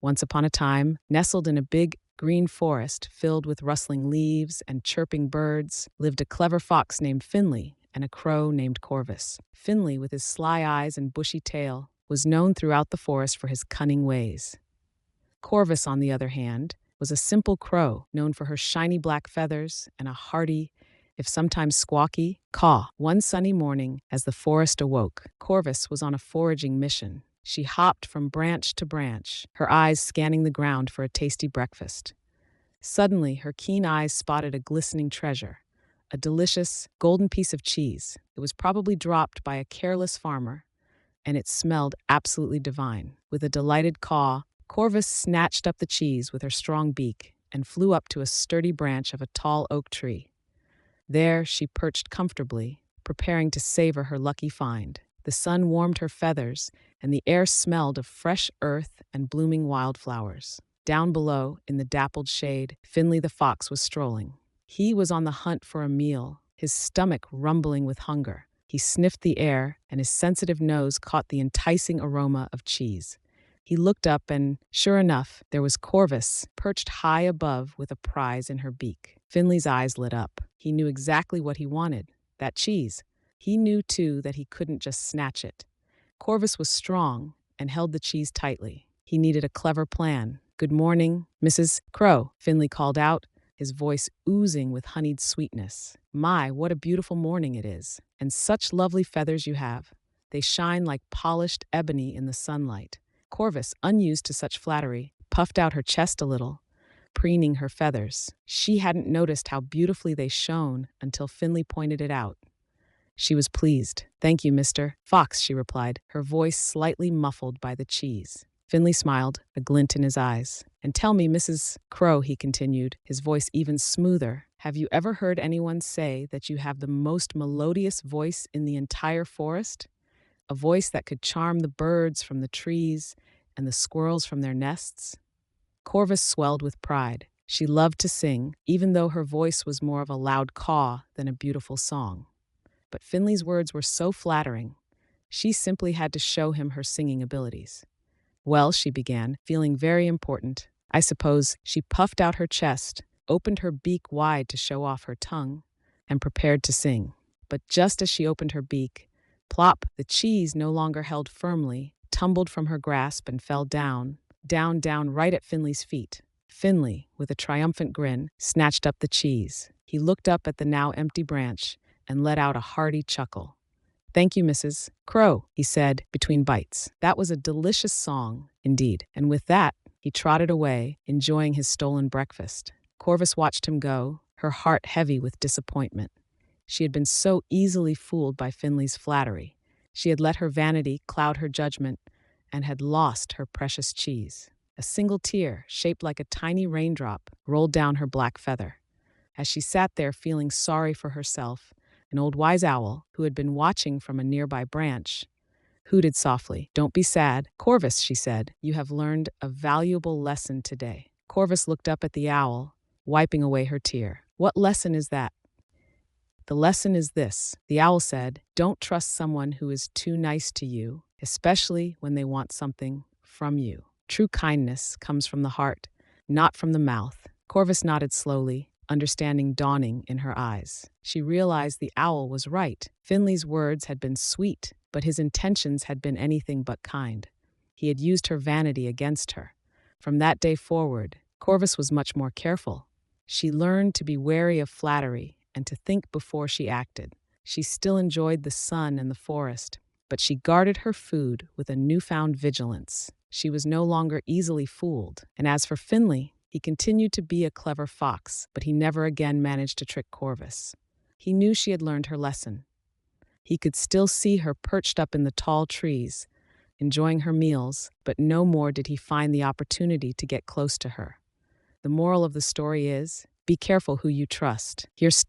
Once upon a time, nestled in a big green forest filled with rustling leaves and chirping birds, lived a clever fox named Finley and a crow named Corvus. Finley, with his sly eyes and bushy tail, was known throughout the forest for his cunning ways. Corvus, on the other hand, was a simple crow known for her shiny black feathers and a hearty, if sometimes squawky, caw. One sunny morning, as the forest awoke, Corvus was on a foraging mission. She hopped from branch to branch, her eyes scanning the ground for a tasty breakfast. Suddenly, her keen eyes spotted a glistening treasure, a delicious, golden piece of cheese. It was probably dropped by a careless farmer, and it smelled absolutely divine. With a delighted caw, Corvus snatched up the cheese with her strong beak and flew up to a sturdy branch of a tall oak tree. There she perched comfortably, preparing to savor her lucky find. The sun warmed her feathers, and the air smelled of fresh earth and blooming wildflowers. Down below, in the dappled shade, Finley the fox was strolling. He was on the hunt for a meal, his stomach rumbling with hunger. He sniffed the air, and his sensitive nose caught the enticing aroma of cheese. He looked up, and, sure enough, there was Corvus, perched high above with a prize in her beak. Finley's eyes lit up. He knew exactly what he wanted, that cheese. He knew, too, that he couldn't just snatch it. Corvus was strong and held the cheese tightly. He needed a clever plan. "Good morning, Mrs. Crow," Finley called out, his voice oozing with honeyed sweetness. "My, what a beautiful morning it is, and such lovely feathers you have. They shine like polished ebony in the sunlight." Corvus, unused to such flattery, puffed out her chest a little, preening her feathers. She hadn't noticed how beautifully they shone until Finley pointed it out. She was pleased. "Thank you, Mr. Fox," she replied, her voice slightly muffled by the cheese. Finley smiled, a glint in his eyes. "And tell me, Mrs. Crow," he continued, his voice even smoother, "have you ever heard anyone say that you have the most melodious voice in the entire forest? A voice that could charm the birds from the trees and the squirrels from their nests?" Corvus swelled with pride. She loved to sing, even though her voice was more of a loud caw than a beautiful song. But Finley's words were so flattering. She simply had to show him her singing abilities. "Well," she began, feeling very important. "I suppose," she puffed out her chest, opened her beak wide to show off her tongue, and prepared to sing. But just as she opened her beak, Plop, the cheese no longer held firmly, tumbled from her grasp and fell down, down right at Finley's feet. Finley, with a triumphant grin, snatched up the cheese. He looked up at the now empty branch and let out a hearty chuckle. "Thank you, Mrs. Crow," he said between bites. That was a delicious song, indeed, and with that, he trotted away, enjoying his stolen breakfast. Corvus watched him go, her heart heavy with disappointment. She had been so easily fooled by Finley's flattery. She had let her vanity cloud her judgment and had lost her precious cheese. A single tear, shaped like a tiny raindrop, rolled down her black feather. As she sat there feeling sorry for herself, an old wise owl, who had been watching from a nearby branch, hooted softly. "Don't be sad, Corvus," she said. "You have learned a valuable lesson today." Corvus looked up at the owl, wiping away her tear. "What lesson is that?" "The lesson is this," the owl said. "Don't trust someone who is too nice to you, especially when they want something from you. True kindness comes from the heart, not from the mouth." Corvus nodded slowly, understanding dawning in her eyes. She realized the owl was right. Finley's words had been sweet, but his intentions had been anything but kind. He had used her vanity against her. From that day forward, Corvus was much more careful. She learned to be wary of flattery and to think before she acted. She still enjoyed the sun and the forest, but she guarded her food with a newfound vigilance. She was no longer easily fooled. And as for Finley, he continued to be a clever fox, but he never again managed to trick Corvus. He knew she had learned her lesson. He could still see her perched up in the tall trees, enjoying her meals, but no more did he find the opportunity to get close to her. The moral of the story is, be careful who you trust. Here's